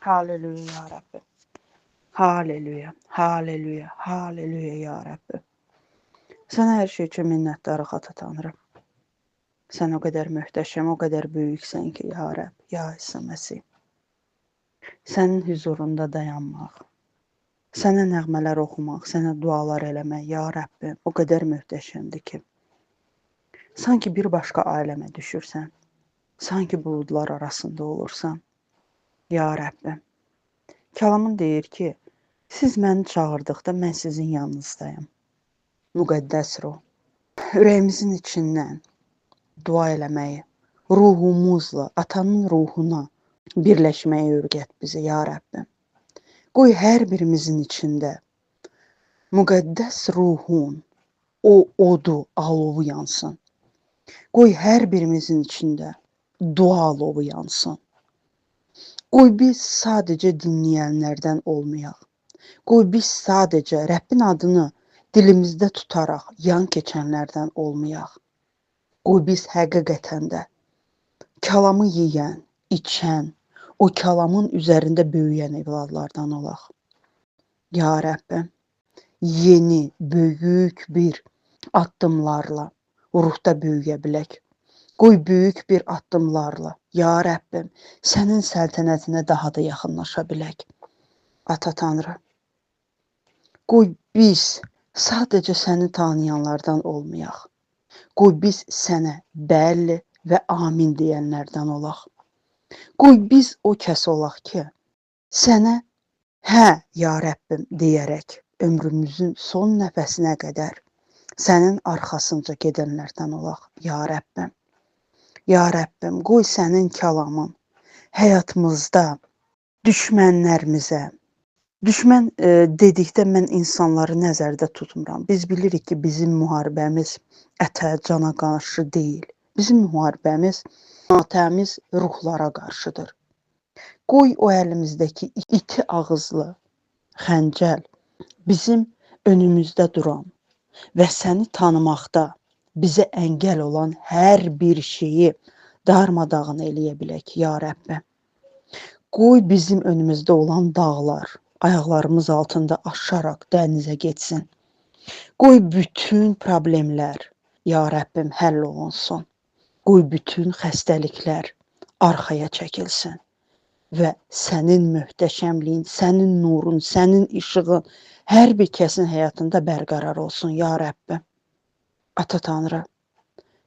Hallelujah ya Rabbi. Hallelujah. Hallelujah. Hallelujah ya Rabbi. Sənə hər şey üçün minnətdarıq Ata Tanrım. Sən o qədər möhtəşəm, o qədər böyüksən ki, ya Rəbb, ya İsa Məsih. Sənin huzurunda dayanmaq, sənə nəğmələr oxumaq, sənə dualar eləmək, ya Rəbbim, o qədər möhtəşəmdir ki, sanki bir başqa aləmə düşürsən, sanki buludlar arasında olursan, ya Rəbbim. Kəlamın deyir ki, siz məni çağırdıqda mən sizin yanınızdayım. Müqəddəs ruh, ürəyimizin içindən dua eləməyi, ruhumuzla, atanın ruhuna birləşməyi öyrət bizə, ya Rəbbim. Qoy hər birimizin içində müqəddəs ruhun o odu, alovu yansın. Qoy hər birimizin içində dua alovu yansın. Qoy biz sadəcə dinləyənlərdən olmayaq. Qoy biz sadəcə Rəbbin adını dilimizdə tutaraq yan keçənlərdən olmayaq. Qoy biz həqiqətən də kəlamı yeyən, içən, o kəlamın üzərində böyüyən evladlardan olaq. Ya Rəbbim, yeni, böyük bir addımlarla ruhda böyüyə bilək. Qoy böyük bir addımlarla, ya Rəbbim, sənin səltənətinə daha da yaxınlaşa bilək. Ata Tanrı, qoy biz sadəcə səni tanıyanlardan olmayaq. Qoy biz sənə bəli və amin deyənlərdən olaq. Qoy biz o kəs olaq ki, sənə hə, ya Rəbbim deyərək ömrümüzün son nəfəsinə qədər sənin arxasınca gedənlərdən olaq, ya Rəbbim. Ya Rəbbim, qoy sənin kəlamın həyatımızda düşmənlərimizə, düşmən dedikdə mən insanları nəzərdə tutmuram. Biz bilirik ki, bizim müharibəmiz ətə, cana qarşı deyil. Bizim müharibəmiz natəmiz ruhlara qarşıdır. Qoy o əlimizdəki iti ağızlı xəncəl bizim önümüzdə duran və səni tanımaqda bizə əngəl olan hər bir şeyi darmadağın eləyə bilək, ya Rəbbim. Qoy bizim önümüzdə olan dağlar ayaqlarımız altında aşaraq dənizə getsin. Qoy bütün problemlər, ya Rəbbim, həll olunsun. Qoy bütün xəstəliklər arxaya çəkilsin. Və sənin möhtəşəmliyin, sənin nurun, sənin işığın hər bir kəsin həyatında bərqərar olsun, ya Rəbbim. Ata Tanrı,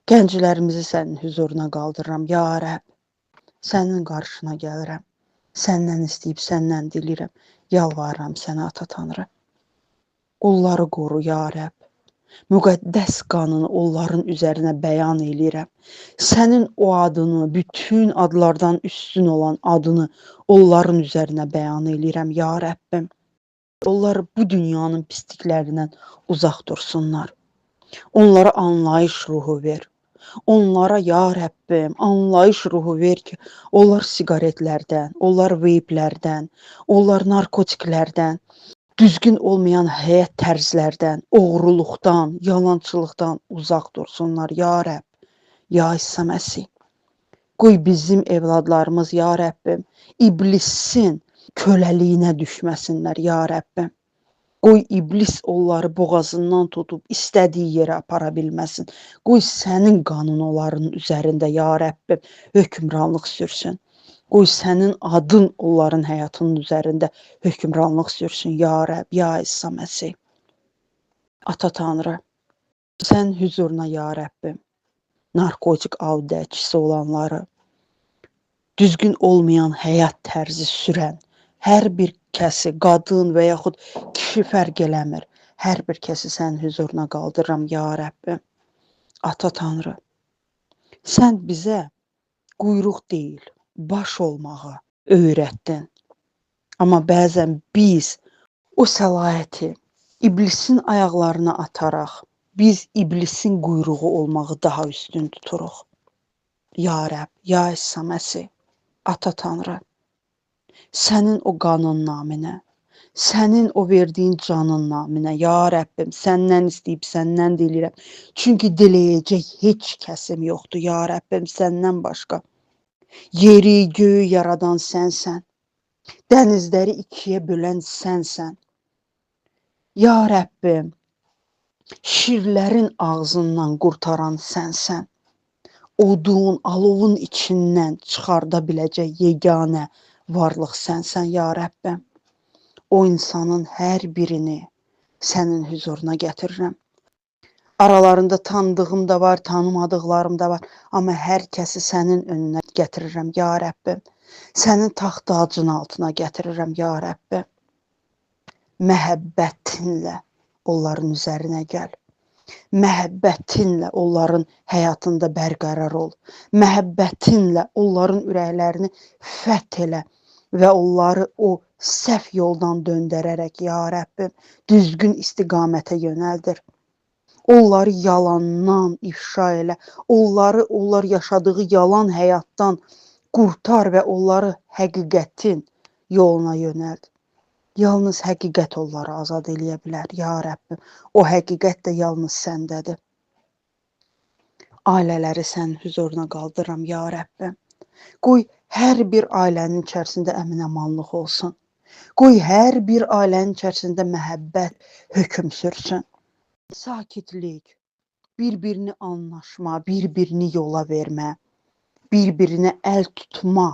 gənclərimizi sənin huzuruna qaldırıram, ya Rəbb. Sənin qarşına gəlirəm. Səndən istəyib, səndən dilirəm. Yalvarıram sənə, Ata Tanrı. Onları qoru, ya Rəbb. Müqəddəs qanını onların üzərinə bəyan eləyirəm. Sənin o adını, bütün adlardan üstün olan adını onların üzərinə bəyan eləyirəm, ya Rəbbim. Onları bu dünyanın pisliklərindən uzaq dursunlar. Onlara anlayış ruhu ver. Onlara, ya Rəbbim, anlayış ruhu ver ki, onlar siqaretlərdən, onlar veyplərdən, onlar narkotiklərdən, düzgün olmayan həyat tərzlərdən, oğruluqdan, yalançılıqdan uzaq dursunlar, ya Rəbb, ya İsa Məsih. Qoy bizim evladlarımız, ya Rəbbim, iblisin köləliyinə düşməsinlər, ya Rəbbim. Qoy iblis onları boğazından tutub istədiyi yerə apara bilməsin. Qoy sənin qanun onların üzərində, ya Rəbbim, hökmranlıq sürsün. Qoy sənin adın onların həyatının üzərində hökmranlıq sürsün, ya Rəbb, ya İsa Məsih. Ata Tanrı, sən huzuruna, ya Rəbbim, narkotik avdəçisi olanları, düzgün olmayan həyat tərzi sürən, hər bir kəsi, qadın və yaxud kişi fərq eləmir. Hər bir kəsi sənin huzuruna qaldırıram, ya Rəbbim. Ata Tanrı, sən bizə quyruq deyil, baş olmağı öyrətdin. Amma bəzən biz o səlahiyyəti iblisin ayaqlarına ataraq, biz iblisin quyruğu olmağı daha üstün tuturuq. Ya Rəbb, ya İsa Məsih, Ata Tanrı, sənin o qanın naminə, sənin o verdiyin canın naminə, ya Rəbbim, səndən istəyib, səndən dilirəm. Çünki diləyəcək heç kəsim yoxdur, ya Rəbbim, səndən başqa. Yeri, göyü yaradan sənsən. Dənizləri ikiyə bölən sənsən. Ya Rəbbim, şirlərin ağzından qurtaran sənsən. Odun, alovun içindən çıxarda biləcək yeganə varlıq sənsən, ya Rəbbim. O insanın hər birini sənin huzuruna gətirirəm. Aralarında tanıdığım da var, tanımadıqlarım da var. Amma hər kəsi sənin önünə gətirirəm, ya Rəbbim. Sənin taxt tacın altına gətirirəm, ya Rəbbim. Məhəbbətinlə onların üzərinə gəl. Məhəbbətinlə onların həyatında bərqərar ol. Məhəbbətinlə onların ürəklərini fəth elə və onları o səhv yoldan döndərərək, ya Rəbbim, düzgün istiqamətə yönəldir. Onları yalandan ifşa elə, onlar yaşadığı yalan həyatdan qurtar və onları həqiqətin yoluna yönəld. Yalnız həqiqət onları azad eləyə bilər, ya Rəbbim. O həqiqət də yalnız səndədir. Ailələri sənin huzuruna qaldırıram, ya Rəbbim. Qoy hər bir ailənin içərisində əmin-amanlıq olsun. Qoy hər bir ailənin içərisində məhəbbət hökm sürsün. Sakitlik, bir-birini anlaşma, bir-birini yola vermə, bir-birinə əl tutma.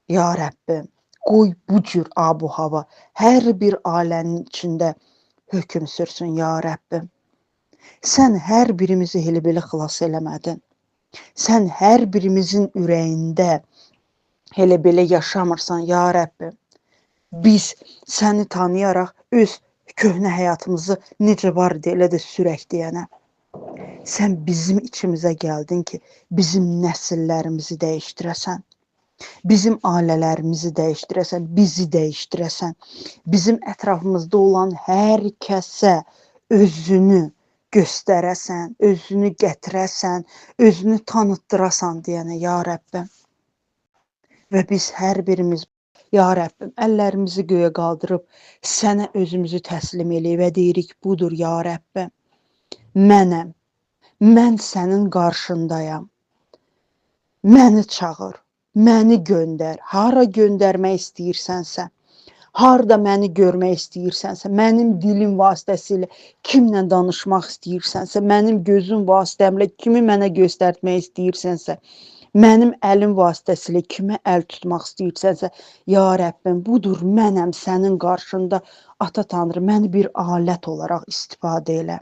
Ya Rəbbim, qoy bu cür abu hava hər bir ailənin içində hökm sürsün, ya Rəbbim. Sən hər birimizi elə-belə xilas eləmədin. Sən hər birimizin ürəyində elə-belə yaşamırsan, ya Rəbbim. Biz səni tanıyaraq öz köhnə həyatımızı necə var idi, elə də sürək deyənə. Sən bizim içimizə gəldin ki, bizim nəsillərimizi dəyişdirəsən. Bizim ailələrimizi dəyişdirəsən, bizi dəyişdirəsən. Bizim ətrafımızda olan hər kəsə özünü göstərəsən, özünü gətirəsən, özünü tanıtdırasan deyənə, ya Rəbbim. Və biz hər birimiz, ya Rəbbim, əllərimizi göyə qaldırıb sənə özümüzü təslim eləyib və deyirik, budur, ya Rəbbim. Mənəm, mən sənin qarşındayam. Məni çağır, məni göndər, hara göndərmək istəyirsənsə, harda məni görmək istəyirsənsə, mənim dilim vasitəsilə kimlə danışmaq istəyirsənsə, mənim gözüm vasitəmlə kimi mənə göstərmək istəyirsənsə, mənim əlim vasitəsilə kimə əl tutmaq istəyirsənsə, ya Rəbbim, budur, mənəm sənin qarşında, Ata Tanrı, məni bir alət olaraq istifadə elə.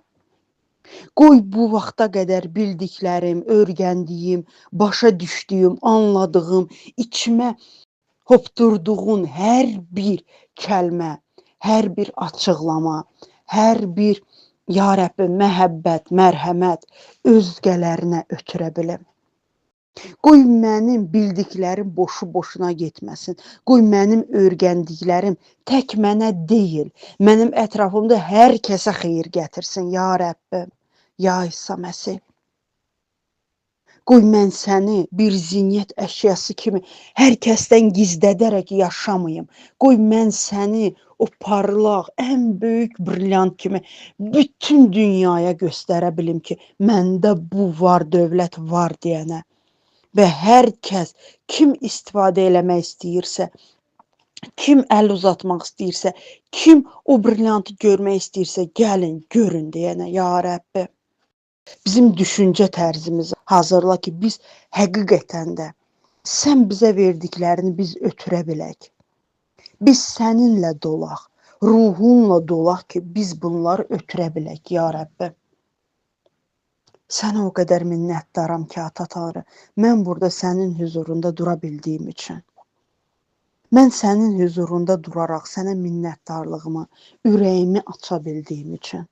Qoy bu vaxta qədər bildiklərim, öyrəndiyim, başa düşdüyüm, anladığım, içmə hopturduğun hər bir kəlmə, hər bir açıqlama, hər bir, ya Rəbbim, məhəbbət, mərhəmət özgələrinə ötürə bilim. Qoy mənim bildiklərim boşu-boşuna getməsin. Qoy mənim öyrəndiklərim tək mənə deyil, mənim ətrafımda hər kəsə xeyir gətirsin, ya Rəbbim, ya İsa Məsih. Qoy mən səni bir zinət əşyası kimi hər kəsdən gizlədərək yaşamayım. Qoy mən səni o parlaq, ən böyük brilyant kimi bütün dünyaya göstərə bilim ki, məndə bu var, dövlət var deyənə. Və hər kəs kim istifadə eləmək istəyirsə, kim əl uzatmaq istəyirsə, kim o brilyantı görmək istəyirsə, gəlin, görün deyənə, ya Rəbbim. Bizim düşüncə tərzimizi hazırla ki, biz həqiqətən də sən bizə verdiklərini biz ötürə bilək. Biz səninlə dolaq, ruhunla dolaq ki, biz bunları ötürə bilək, ya Rəbbim. Sənə o qədər minnətdaram ki, Ata Tanrı, mən burada sənin huzurunda dura bildiyim üçün. Mən sənin huzurunda duraraq sənə minnətdarlığımı, ürəyimi aça bildiyim üçün.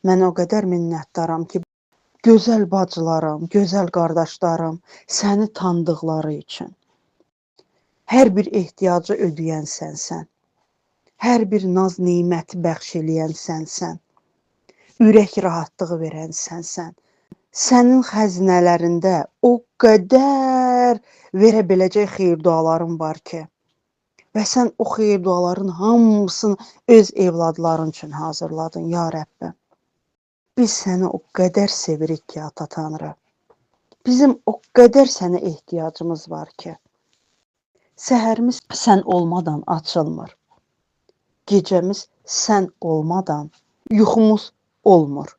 Mən o qədər minnətdaram ki, gözəl bacılarım, gözəl qardaşlarım səni tanıdıqları üçün. Hər bir ehtiyacı ödəyən sənsən. Hər bir naz neymət bəxş eləyən sənsən. Ürək rahatlığı verən sənsən. Sənin xəzinələrində o qədər verə biləcək xeyir duaların var ki, və sən o xeyir duaların hamısını öz evladların üçün hazırladın, ya Rəbbim. Biz səni o qədər sevirik ki, Ata Tanrı. Bizim o qədər sənə ehtiyacımız var ki, Səhərimiz sən olmadan açılmır. Gecəmiz sən olmadan yuxumuz olmur.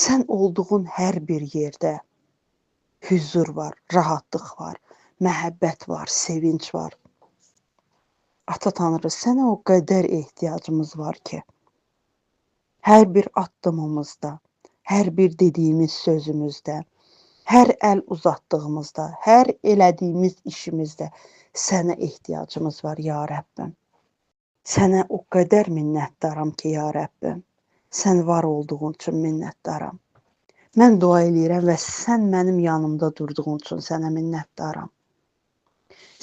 Sən olduğun hər bir yerdə hüzur var, rahatlıq var, məhəbbət var, sevinç var. Ata Tanrı, sənə o qədər ehtiyacımız var ki, hər bir addımımızda, hər bir dediyimiz sözümüzdə, hər əl uzatdığımızda, hər elədiyimiz işimizdə sənə ehtiyacımız var, ya Rəbbim. Sənə o qədər minnətdaram ki, ya Rəbbim, sən var olduğun üçün minnətdaram. Mən dua eləyirəm və sən mənim yanımda durduğun üçün sənə minnətdaram.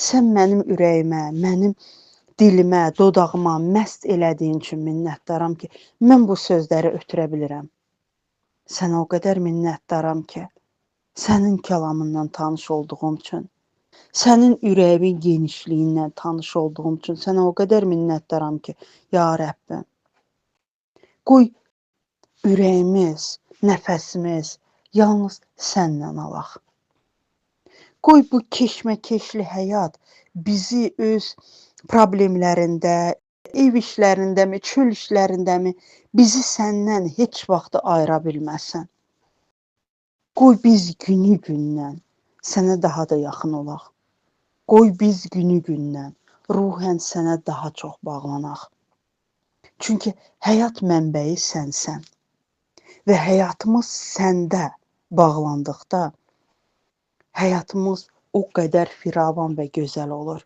Sən mənim ürəyimə, mənim dilimə, dodağıma məst elədiyin üçün minnətdaram ki, mən bu sözləri ötürə bilirəm. Sənə o qədər minnətdaram ki, sənin kəlamından tanış olduğum üçün, sənin ürəyimin genişliyindən tanış olduğum üçün sənə o qədər minnətdaram ki, ya Rəbbim, qoy ürəyimiz, nəfəsimiz yalnız səndən alaq. Qoy bu keşməkeşli həyat bizi öz problemlərində, ev işlərindəmi, çöl işlərindəmi bizi səndən heç vaxt ayıra bilməsin. Qoy biz günü-gündən sənə daha da yaxın olaq. Qoy biz günü-gündən ruhən sənə daha çox bağlanaq. Çünki həyat mənbəyi sənsən və həyatımız səndə bağlandıqda həyatımız o qədər firavan və gözəl olur.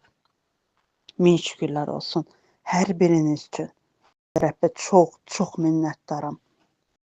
Min şükürlər olsun hər biriniz üçün. Rəbbə çox minnətdaram.